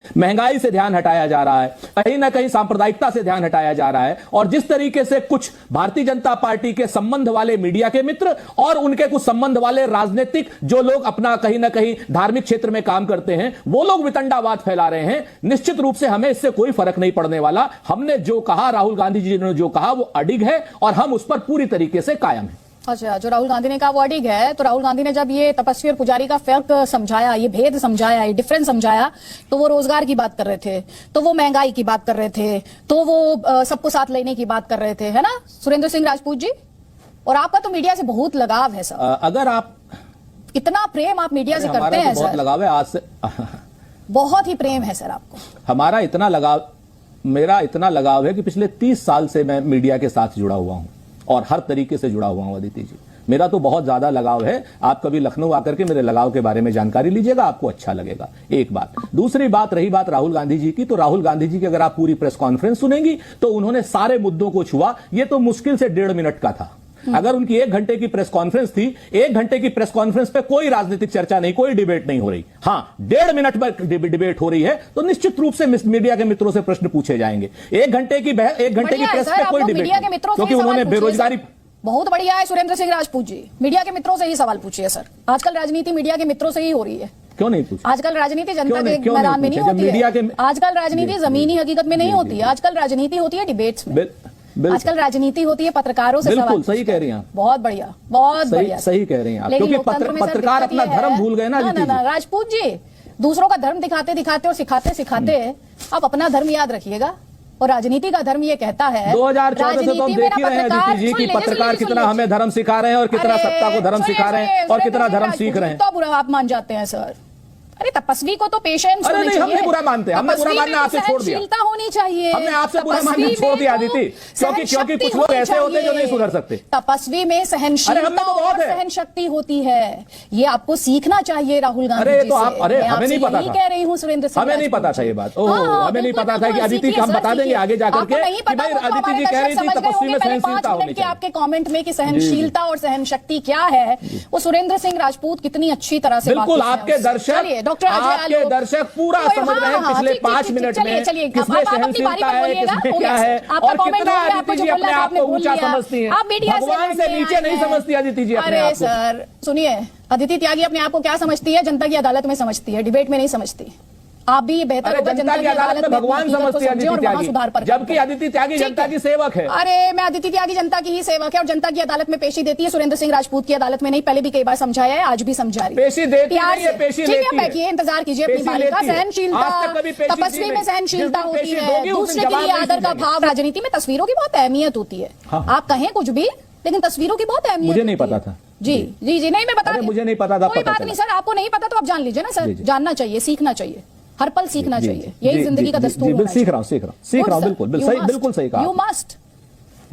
महंगाई से ध्यान हटाया जा रहा है, कहीं ना कहीं सांप्रदायिकता से ध्यान हटाया जा रहा है। और जिस तरीके से कुछ भारतीय जनता पार्टी के संबंध वाले मीडिया के मित्र और उनके कुछ संबंध वाले राजनीतिक जो लोग अपना कहीं ना कहीं धार्मिक क्षेत्र में काम करते हैं, वो लोग वितंडावाद फैला रहे हैं, निश्चित रूप से हमें इससे कोई फर्क नहीं पड़ने वाला। हमने जो कहा, राहुल गांधी जी ने जो कहा, वो अडिग है और हम उस पर पूरी तरीके से कायम हैं। अच्छा, जो राहुल गांधी ने कहा वो अडिग है, तो राहुल गांधी ने जब ये तपस्वी और पुजारी का फर्क समझाया, ये भेद समझाया, ये डिफरेंस समझाया, तो वो रोजगार की बात कर रहे थे, तो वो महंगाई की बात कर रहे थे, तो वो सबको साथ लेने की बात कर रहे थे, है ना सुरेंद्र सिंह राजपूत जी? और आपका तो मीडिया से बहुत लगाव है सर। अगर आप इतना प्रेम आप मीडिया से करते हैं बहुत सर, लगाव है आज से बहुत ही प्रेम है सर आपको। हमारा इतना लगाव, मेरा इतना लगाव है कि पिछले 30 साल से मैं मीडिया के साथ जुड़ा हुआ हूं और हर तरीके से जुड़ा हुआ हूं। अदिति जी, मेरा तो बहुत ज्यादा लगाव है। आप कभी लखनऊ आकर के मेरे लगाव के बारे में जानकारी लीजिएगा, आपको अच्छा लगेगा। एक बात। दूसरी बात, रही बात राहुल गांधी जी की, तो राहुल गांधी जी की अगर आप पूरी प्रेस कॉन्फ्रेंस सुनेंगी तो उन्होंने सारे मुद्दों को छुआ। ये तो मुश्किल से 1.5 मिनट का था। अगर उनकी 1 घंटे की प्रेस कॉन्फ्रेंस थी, 1 घंटे की प्रेस कॉन्फ्रेंस पे कोई राजनीतिक चर्चा नहीं, कोई डिबेट नहीं हो रही। हां, 1.5 मिनट पर डिबेट हो रही है तो निश्चित रूप से मीडिया के मित्रों से प्रश्न पूछे जाएंगे। 1 घंटे की प्रेस पे कोई डिबेट नहीं, क्योंकि उन्होंने बेरोजगारी। बहुत बढ़िया है सुरेंद्र सिंह राजपूत जी, मीडिया के मित्रों से ही सवाल पूछिए सर। आजकल राजनीति मीडिया के मित्रों से ही हो रही है। क्यों नहीं पूछे? आजकल राजनीति जनता के मैदान में नहीं होती है। आजकल राजनीति जमीनी हकीकत में नहीं होती है। आजकल राजनीति होती है डिबेट्स में। आजकल राजनीति होती है पत्रकारों से। बिल्कुल सही कह रही हैं आप। बहुत बढ़िया, बहुत बढ़िया, सही कह रही हैं आप, क्योंकि पत्रकार अपना धर्म भूल गए ना। राजपूत जी, दूसरों का धर्म दिखाते दिखाते और सिखाते सिखाते आप अपना धर्म याद रखिएगा। और राजनीति का धर्म ये कहता है, 2014 से तो हम देख ही रहे हैं अदिति जी की पत्रकार कितना हमें धर्म सिखा रहे हैं और कितना सत्ता को धर्म सिखा रहे हैं और कितना धर्म सीख रहे हैं। तो बुरा आप मान जाते हैं सर। अरे तपस्वी को तो पेशेंस होनी चाहिए। हम नहीं बुरा मानते, हमने बुरा मानना आपसे छोड़ दिया। सहनशीलता होनी चाहिए। हमने आपसे बुरा मानना छोड़ दिया अदिति, क्योंकि कुछ लोग ऐसे होते हैं जो नहीं सुधर सकते। तपस्वी में सहनशीलता और सहन शक्ति होती है, ये आपको सीखना चाहिए राहुल गांधी जी से। अरे हमें नहीं पता था, कह रही हूँ सुरेंद्र सिंह, हमें नहीं पता था ये बात। हमें नहीं पता था कि अदिति, हम बता देंगे आगे जाकर के कि भाई अदिति जी कह रही थी तपस्वी में सहनशीलता होनी चाहिए। आपके कमेंट में कि सहनशीलता और सहन शक्ति क्या है, वो सुरेंद्र सिंह राजपूत कितनी अच्छी तरह से बिल्कुल आपके दर्शक पूरा समझ रहे हैं पिछले 5 मिनट में किसमें सहनशीलता है, किसमें क्या है और कितना अदिति जी अपने आप को ऊंचा समझती है, भगवान से नीचे नहीं समझती अदिति जी अपने आप को। सर सुनिए, अदिति त्यागी अपने आप को क्या समझती है? जनता की अदालत में समझती है, डिबेट में नहीं समझती। आप भी बेहतर होगा जनता की अदालत में भगवान समझती है अदिति त्यागी, जबकि अदिति त्यागी जनता की सेवक है। अरे मैं अदिति त्यागी जनता की ही सेवक है और जनता की अदालत में पेशी देती है। सुरेंद्र सिंह राजपूत की अदालत में नहीं, पहले भी कई बार समझाया है, आज भी समझा रही है। पेशी देती है, पेशी लेती है। बैठिए, इंतजार कीजिए अपनी बारी का। सहनशीलता, तपस्वी में सहनशीलता होती है, दूसरे के लिए आदर का भाव। राजनीति में तस्वीरों की बहुत अहमियत होती है। आप कहें कुछ भी, लेकिन तस्वीरों की बहुत अहमियत। मुझे नहीं पता था। जी जी जी, नहीं मैं बता, मुझे नहीं पता था। कोई बात नहीं सर, आपको नहीं पता तो आप जान लीजिए ना सर। जानना चाहिए, सीखना चाहिए, हर पल सीखना चाहिए, यही जिंदगी का दस्तूर है। सीख रहा हूँ बिल्कुल सही कहा। You must,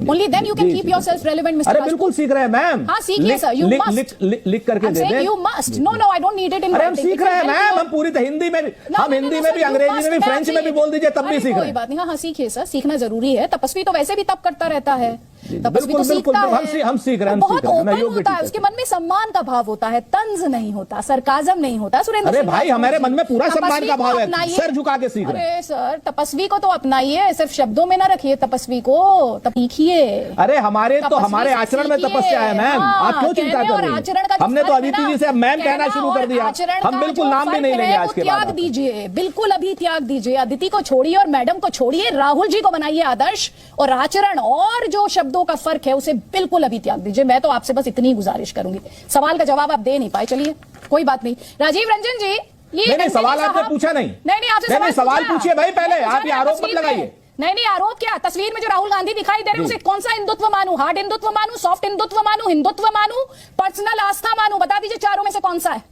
only then you can keep yourself relevant, Mr. अरे बिल्कुल सीख रहे हैं मैम। हाँ सीखिए सर, you must लिख करके दे दें। You must, no I don't need it in. अरे हम सीख रहे हैं मैम, हम पूरी हिंदी में भी, हम हिंदी में भी, अंग्रेजी में भी, फ्रेंच में भी बोल दीजिए, तब भी सीख रहे हैं। कोई बात नहीं, हाँ सीखिए सर, सीखना जरूरी है। तपस्वी तो वैसे भी तप करता रहता है, तपस्वी तो सीखता है। हम सीख रहे हैं, बहुत ओपन होता है, उसके मन में सम्मान का भाव होता है, तंज नहीं होता, सरकाजम नहीं होता। सुरेंद्र, अरे भाई हमारे मन में पूरा सम्मान का भाव है, सर झुका के सीख रहे हैं। अरे सर, तपस्वी को तो अपनाइए, सिर्फ शब्दों में ना रखिए तपस्वी को, सीखिए। अरे हमारे आचरण में तपस्या है मैम, आप क्यों चिंता कर रही हैं? हमने तो अदिति जी से अब मैम कहना शुरू कर दिया, हम बिल्कुल नाम भी नहीं लेंगे आज के बाद। त्याग दीजिए, बिल्कुल अभी त्याग दीजिए। अदिति को छोड़िए और मैडम को छोड़िए, राहुल जी को बनाइए आदर्श, और आचरण और जो शब्दों का फर्क है उसे बिल्कुल अभी त्याग दीजिए। मैं तो आपसे बस इतनी गुजारिश करूंगी। सवाल का जवाब आप दे नहीं पाए, चलिए कोई बात नहीं। राजीव रंजन जी, ये नहीं सवाल आपने पूछा नहीं, आपसे सवाल पूछिए भाई पहले, आप ये आरोप मत लगाइए। नहीं आरोप क्या? तस्वीर में जो राहुल गांधी दिखाई दे रहे हैं उसे कौन सा हिंदुत्व मानूं? हार्ड हिंदुत्व मानूं, सॉफ्ट हिंदुत्व मानूं, हिंदुत्व मानूं, पर्सनल आस्था मानूं? बता दीजिए चारों में से कौन सा है?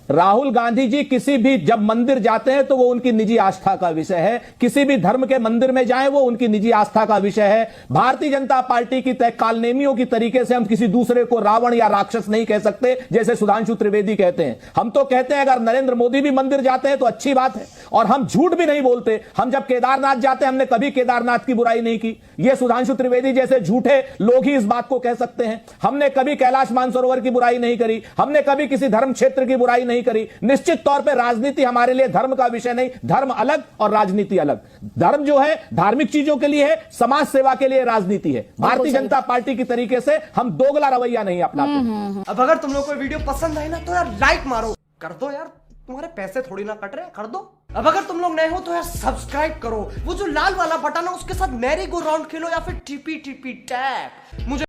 राहुल गांधी जी किसी भी जब मंदिर जाते हैं तो वो उनकी निजी आस्था का विषय है, किसी भी धर्म के मंदिर में जाएं वो उनकी निजी आस्था का विषय है। भारतीय जनता पार्टी की तय कालनेमियों की तरीके से हम किसी दूसरे को रावण या राक्षस नहीं कह सकते, जैसे सुधांशु त्रिवेदी कहते हैं। हम तो कहते हैं अगर नरेंद्र मोदी भी मंदिर जाते हैं तो अच्छी बात है, और हम झूठ भी नहीं बोलते। हम जब केदारनाथ जाते हैं हमने कभी केदारनाथ की बुराई नहीं की, ये सुधांशु त्रिवेदी जैसे झूठे लोग ही इस बात को कह सकते हैं। हमने कभी कैलाश मानसरोवर की बुराई नहीं करी, हमने कभी किसी धर्म क्षेत्र की बुराई नहीं करी। निश्चित तौर पर राजनीति हमारे लिए धर्म का विषय नहीं, धर्म अलग और राजनीति अलग। धर्म जो है धार्मिक चीजों के लिए है, समाज सेवा के लिए राजनीति है। भारतीय जनता पार्टी की तरीके से हम दोगला रवैया नहीं अपनाते। अब अगर तुम लोग को वीडियो पसंद आई ना तो यार लाइक मारो, कर दो यार, तुम्हारे पैसे थोड़ी ना कट रहे, कर दो। अब अगर तुम लोग नए हो तो यार सब्सक्राइब करो, वो जो लाल वाला बटन है उसके साथ मैरी गो राउंड खेलो या फिर टीपी टीपी टैप। मुझे